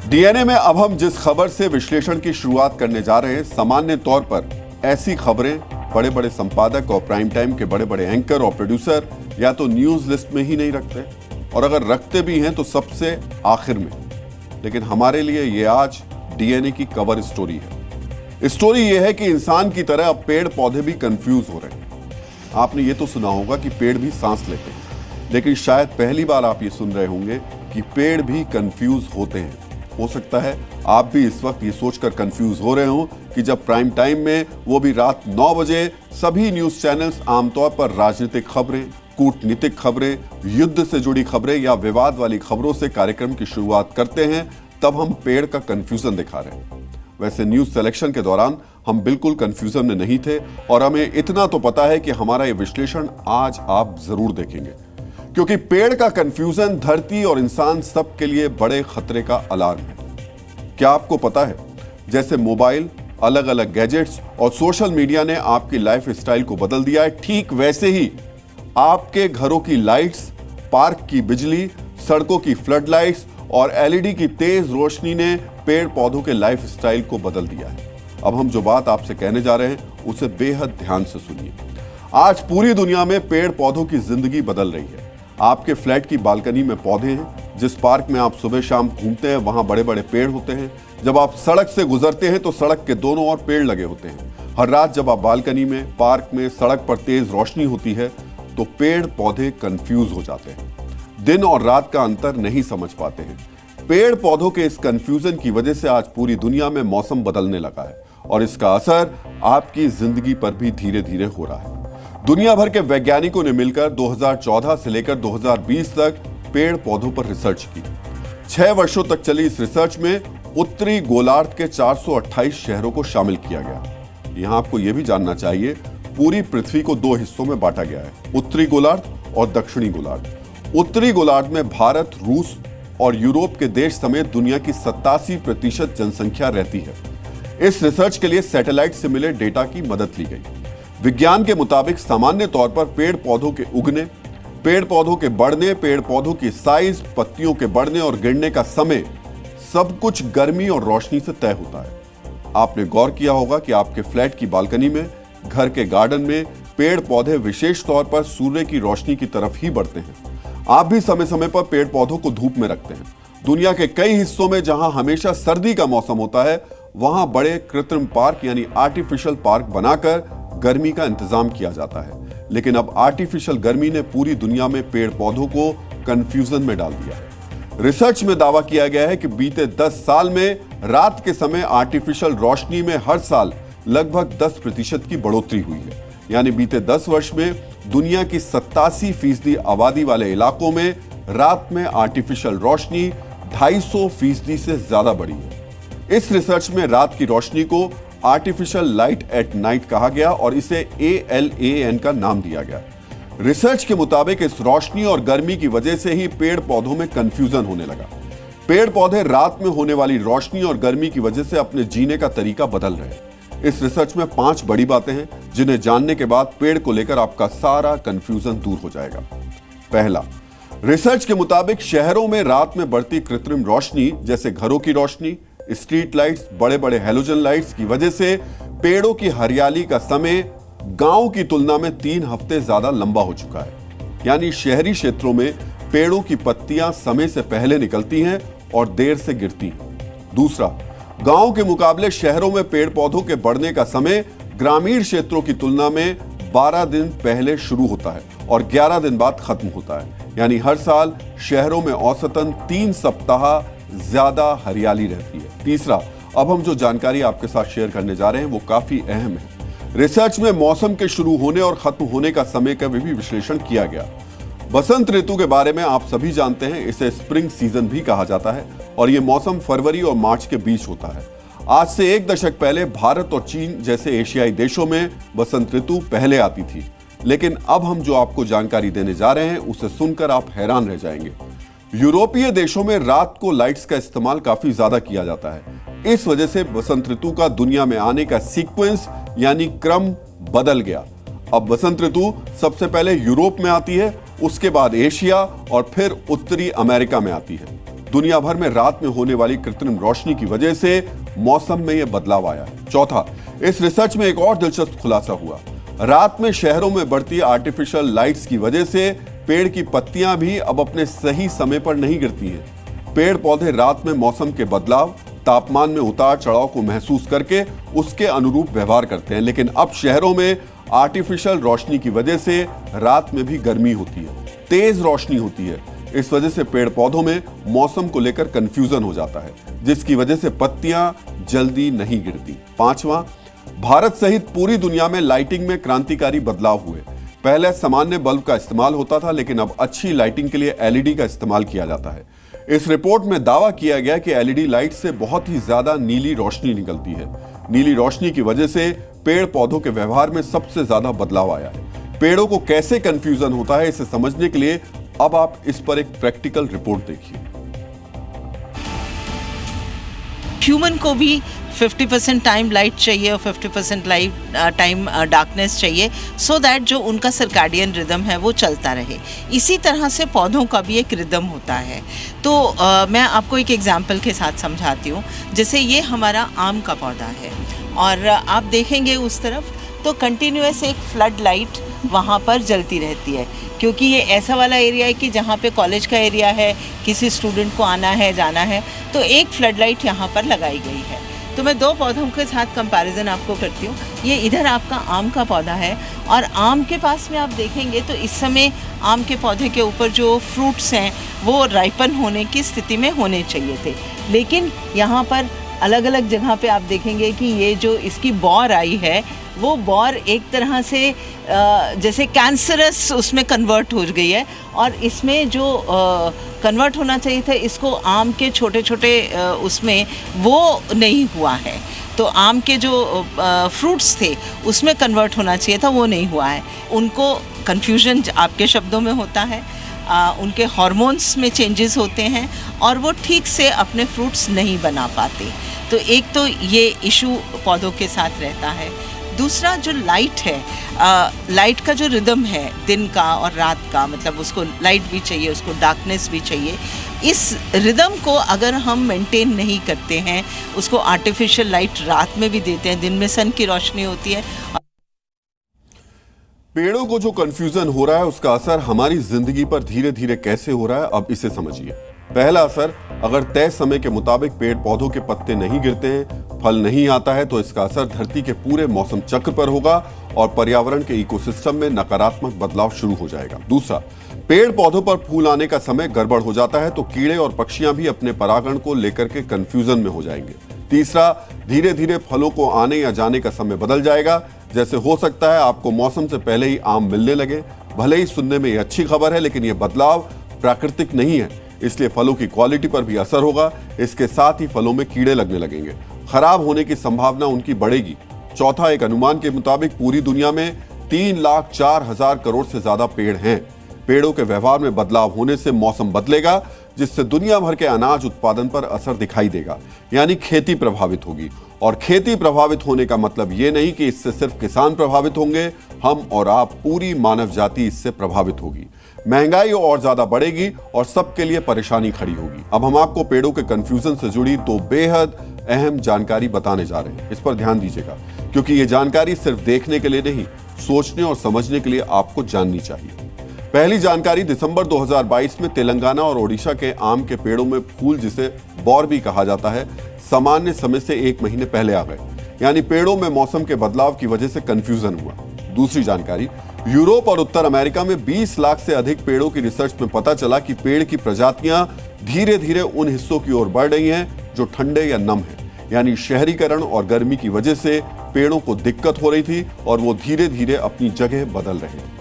DNA में अब हम जिस खबर से विश्लेषण की शुरुआत करने जा रहे हैं, सामान्य तौर पर ऐसी खबरें बड़े बड़े संपादक और प्राइम टाइम के बड़े बड़े एंकर और प्रोड्यूसर या तो न्यूज लिस्ट में ही नहीं रखते, और अगर रखते भी हैं तो सबसे आखिर में। लेकिन हमारे लिए ये आज डीएनए की कवर स्टोरी है। स्टोरी ये है कि इंसान की तरह अब पेड़ पौधे भी कंफ्यूज हो रहे हैं। आपने ये तो सुना होगा कि पेड़ भी सांस लेते हैं, लेकिन शायद पहली बार आप ये सुन रहे होंगे कि पेड़ भी कंफ्यूज होते हैं। हो सकता है आप भी इस वक्त ये सोचकर कंफ्यूज हो रहे हो कि जब प्राइम टाइम में, वो भी रात 9 बजे, सभी न्यूज चैनल्स आमतौर पर राजनीतिक खबरें, कूटनीतिक खबरें, युद्ध से जुड़ी खबरें या विवाद वाली खबरों से कार्यक्रम की शुरुआत करते हैं, तब हम पेड़ का कंफ्यूजन दिखा रहे हैं। वैसे न्यूज सिलेक्शन के दौरान हम बिल्कुल कंफ्यूजन में नहीं थे, और हमें इतना तो पता है कि हमारा ये विश्लेषण आज आप जरूर देखेंगे, क्योंकि पेड़ का कंफ्यूजन धरती और इंसान सबके लिए बड़े खतरे का अलार्म है। क्या आपको पता है, जैसे मोबाइल, अलग अलग गैजेट्स और सोशल मीडिया ने आपकी लाइफ स्टाइल को बदल दिया है, ठीक वैसे ही आपके घरों की लाइट्स, पार्क की बिजली, सड़कों की फ्लड लाइट्स और एलईडी की तेज रोशनी ने पेड़ पौधों के लाइफ स्टाइल को बदल दिया है। अब हम जो बात आपसे कहने जा रहे हैं उसे बेहद ध्यान से सुनिए। आज पूरी दुनिया में पेड़ पौधों की जिंदगी बदल रही है। आपके फ्लैट की बालकनी में पौधे हैं, जिस पार्क में आप सुबह शाम घूमते हैं वहां बड़े बड़े पेड़ होते हैं। जब आप सड़क से गुजरते हैं तो सड़क के दोनों ओर पेड़ लगे होते हैं। हर रात जब आप बालकनी में, पार्क में, सड़क पर तेज रोशनी होती है तो पेड़ पौधे कंफ्यूज हो जाते हैं, दिन और रात का अंतर नहीं समझ पाते हैं। पेड़ पौधों के इस कंफ्यूजन की वजह से आज पूरी दुनिया में मौसम बदलने लगा है, और इसका असर आपकी जिंदगी पर भी धीरे धीरे हो रहा है। दुनिया भर के वैज्ञानिकों ने मिलकर 2014 से लेकर 2020 तक पेड़ पौधों पर रिसर्च की। 6 वर्षों तक चली इस रिसर्च में उत्तरी गोलार्ध के 428 शहरों को शामिल किया गया। यहां आपको यह भी जानना चाहिए, पूरी पृथ्वी को 2 हिस्सों में बांटा गया है, उत्तरी गोलार्ध और दक्षिणी गोलार्ध। उत्तरी गोलार्ध में भारत, रूस और यूरोप के देश समेत दुनिया की 87% जनसंख्या रहती है। इस रिसर्च के लिए सैटेलाइट से मिले डेटा की मदद ली गई। विज्ञान के मुताबिक सामान्य तौर पर पेड़ पौधों के उगने, पेड़ पौधों के बढ़ने, पेड़ पौधों की साइज, पत्तियों के बढ़ने और गिरने का समय, सब कुछ गर्मी और रोशनी से तय होता है। आपने गौर किया होगा कि आपके फ्लैट की बालकनी में, घर के गार्डन में पेड़ पौधे विशेष तौर पर सूर्य की रोशनी की तरफ ही बढ़ते हैं। आप भी समय समय पर पेड़ पौधों को धूप में रखते हैं। दुनिया के कई हिस्सों में जहां हमेशा सर्दी का मौसम होता है, वहां बड़े कृत्रिम पार्क यानी आर्टिफिशियल पार्क बनाकर गर्मी का इंतजाम किया जाता है। लेकिन अब आर्टिफिशियल गर्मी ने पूरी दुनिया में पेड़ पौधों को कंफ्यूजन में डाल दिया है। रिसर्च में दावा किया गया है कि बीते 10 साल में रात के समय आर्टिफिशियल रोशनी में हर साल लगभग 10% की बढ़ोतरी हुई है। यानी बीते 10 वर्ष में दुनिया की 87% आबादी वाले इलाकों में रात में आर्टिफिशियल रोशनी 250% से ज्यादा बढ़ी है। इस रिसर्च में रात की रोशनी को आर्टिफिशियल लाइट एट नाइट कहा गया और इसे ALAN का नाम दिया गया। रिसर्च के मुताबिक इस रोशनी और गर्मी की वजह से ही पेड़ पौधों में कंफ्यूजन होने लगा। पेड़ पौधे रात में होने वाली रोशनी और गर्मी की वजह से अपने जीने का तरीका बदल रहे हैं। इस रिसर्च में 5 बड़ी बातें हैं जिन्हें जानने के बाद पेड़ को लेकर आपका सारा कंफ्यूजन दूर हो जाएगा। पहला, रिसर्च के मुताबिक शहरों में रात में बढ़ती कृत्रिम रोशनी, जैसे घरों की रोशनी, स्ट्रीट लाइट्स, बड़े बड़े हैलोजन लाइट्स की वजह से पेड़ों की हरियाली का समय गांव की तुलना में 3 हफ्ते ज्यादा लंबा हो चुका है। यानी शहरी क्षेत्रों में पेड़ों की पत्तियां समय से पहले निकलती हैं और देर से गिरती हैं। दूसरा, गांव के मुकाबले शहरों में पेड़ पौधों के बढ़ने का समय ग्रामीण क्षेत्रों की तुलना में 12 दिन पहले शुरू होता है और 11 दिन बाद खत्म होता है। यानी हर साल शहरों में औसतन 3 सप्ताह ज्यादा हरियाली रहती है। तीसरा, अब हम जो जानकारी आपके साथ शेयर करने जा रहे हैं वो काफी अहम है। रिसर्च में मौसम के शुरू होने और खत्म होने का समय का भी विश्लेषण किया गया। बसंत ऋतु के बारे में आप सभी जानते हैं, इसे स्प्रिंग सीजन भी कहा जाता है और यह मौसम फरवरी और मार्च के बीच होता है। आज से 1 दशक पहले भारत और चीन जैसे एशियाई देशों में बसंत ऋतु पहले आती थी, लेकिन अब हम जो आपको जानकारी देने जा रहे हैं उसे सुनकर आप हैरान रह जाएंगे। यूरोपीय देशों में रात को लाइट्स का इस्तेमाल काफी ज्यादा किया जाता है। इस वजह से बसंत ऋतु का दुनिया में आने का सीक्वेंस यानी क्रम बदल गया। अब बसंत ऋतु सबसे पहले यूरोप में आती है, उसके बाद एशिया और फिर उत्तरी अमेरिका में आती है। दुनिया भर में रात में होने वाली कृत्रिम रोशनी की वजह से मौसम में यह बदलाव आया है। चौथा, इस रिसर्च में एक और दिलचस्प खुलासा हुआ। रात में शहरों में बढ़ती आर्टिफिशियल लाइट्स की वजह से पेड़ की पत्तियां भी अब अपने सही समय पर नहीं गिरती हैं। पेड़ पौधे रात में मौसम के बदलाव, तापमान में उतार चढ़ाव को महसूस करके उसके अनुरूप व्यवहार करते हैं, लेकिन अब शहरों में आर्टिफिशियल रोशनी की वजह से रात में भी गर्मी होती है, तेज रोशनी होती है। इस वजह से पेड़ पौधों में मौसम को लेकर कंफ्यूजन हो जाता है, जिसकी वजह से पत्तियां जल्दी नहीं गिरती। पांचवां, भारत सहित पूरी दुनिया में लाइटिंग में क्रांतिकारी बदलाव हुए। पहले सामान्य बल्ब का इस्तेमाल होता था, लेकिन अब अच्छी लाइटिंग के लिए एलईडी का इस्तेमाल किया जाता है। इस रिपोर्ट में दावा किया गया कि एलईडी लाइट से बहुत ही ज्यादा नीली रोशनी निकलती है। नीली रोशनी की वजह से पेड़ पौधों के व्यवहार में सबसे ज्यादा बदलाव आया है। पेड़ों को कैसे कंफ्यूजन होता है, इसे समझने के लिए अब आप इस पर एक प्रैक्टिकल रिपोर्ट देखिए। ह्यूमन को भी 50% टाइम लाइट चाहिए और 50% टाइम डार्कनेस चाहिए, सो दैट जो उनका सर्कैडियन रिदम है वो चलता रहे। इसी तरह से पौधों का भी एक रिदम होता है। तो मैं आपको एक एग्जांपल के साथ समझाती हूँ। जैसे ये हमारा आम का पौधा है और आप देखेंगे उस तरफ तो कंटिन्यूअस एक फ्लड लाइट वहाँ पर जलती रहती है, क्योंकि ये ऐसा वाला एरिया है कि जहाँ पे कॉलेज का एरिया है, किसी स्टूडेंट को आना है जाना है, तो एक फ्लड लाइट यहाँ पर लगाई गई है। तो मैं दो पौधों के साथ कंपैरिजन आपको करती हूँ। ये इधर आपका आम का पौधा है और आम के पास में आप देखेंगे तो इस समय आम के पौधे के ऊपर जो फ्रूट्स हैं वो राइपन होने की स्थिति में होने चाहिए थे, लेकिन यहाँ पर अलग अलग जगह पे आप देखेंगे कि ये जो इसकी बौर आई है वो बौर एक तरह से जैसे कैंसरस उसमें कन्वर्ट हो गई है और इसमें जो कन्वर्ट होना चाहिए था इसको आम के छोटे छोटे उसमें वो नहीं हुआ है। तो आम के जो फ्रूट्स थे उसमें कन्वर्ट होना चाहिए था, वो नहीं हुआ है। उनको कन्फ्यूजन आपके शब्दों में होता है, उनके हार्मोन्स में चेंजेस होते हैं और वो ठीक से अपने फ्रूट्स नहीं बना पाते। तो एक तो ये इशू पौधों के साथ रहता है। दूसरा जो लाइट है, लाइट का जो रिदम है दिन का और रात का, मतलब उसको लाइट भी चाहिए, उसको डार्कनेस भी चाहिए। इस रिदम को अगर हम मेंटेन नहीं करते हैं, उसको आर्टिफिशियल लाइट रात में भी देते हैं, दिन में सन की रोशनी होती है। पेड़ों को जो कंफ्यूजन हो रहा है उसका असर हमारी जिंदगी पर धीरे धीरे कैसे हो रहा है, अब इसे समझिए। पहला असर, अगर तय समय के मुताबिक पेड़ पौधों के पत्ते नहीं गिरते हैं, फल नहीं आता है, तो इसका असर धरती के पूरे मौसम चक्र पर होगा और पर्यावरण के इकोसिस्टम में नकारात्मक बदलाव शुरू हो जाएगा। दूसरा, पेड़ पौधों पर फूल आने का समय गड़बड़ हो जाता है तो कीड़े और पक्षियां भी अपने परागण को लेकर के कंफ्यूजन में हो जाएंगे। तीसरा, धीरे धीरे फलों को आने या जाने का समय बदल जाएगा। जैसे हो सकता है आपको मौसम से पहले ही आम मिलने लगे। भले ही सुनने में यह अच्छी खबर है, लेकिन यह बदलाव प्राकृतिक नहीं है, इसलिए फलों की क्वालिटी पर भी असर होगा। इसके साथ ही फलों में कीड़े लगने लगेंगे, खराब होने की संभावना उनकी बढ़ेगी। चौथा, एक अनुमान के मुताबिक पूरी दुनिया में 3,04,000 करोड़ से ज्यादा पेड़ हैं। पेड़ों के व्यवहार में बदलाव होने से मौसम बदलेगा, जिससे दुनिया भर के अनाज उत्पादन पर असर दिखाई देगा, यानी खेती प्रभावित होगी। और खेती प्रभावित होने का मतलब ये नहीं कि इससे सिर्फ किसान प्रभावित होंगे, हम और आप, पूरी मानव जाति इससे प्रभावित होगी। महंगाई और ज्यादा बढ़ेगी और सबके लिए परेशानी खड़ी होगी। अब हम आपको पेड़ों के कंफ्यूजन से जुड़ी दो बेहद अहम जानकारी बताने जा रहे हैं। इस पर ध्यान दीजिएगा, क्योंकि ये जानकारी सिर्फ देखने के लिए नहीं, सोचने और समझने के लिए आपको जाननी चाहिए। पहली जानकारी, दिसंबर 2022 में तेलंगाना और ओडिशा के आम के पेड़ों में फूल, जिसे बौर भी कहा जाता है, सामान्य समय से 1 महीने पहले आ गए, यानी पेड़ों में मौसम के बदलाव की वजह से कंफ्यूजन हुआ। दूसरी जानकारी, यूरोप और उत्तर अमेरिका में 20 लाख से अधिक पेड़ों की रिसर्च में पता चला कि पेड़ की प्रजातियां धीरे धीरे उन हिस्सों की ओर बढ़ रही हैं जो ठंडे या नम हैं, यानी शहरीकरण और गर्मी की वजह से पेड़ों को दिक्कत हो रही थी और वो धीरे धीरे अपनी जगह बदल रहे हैं।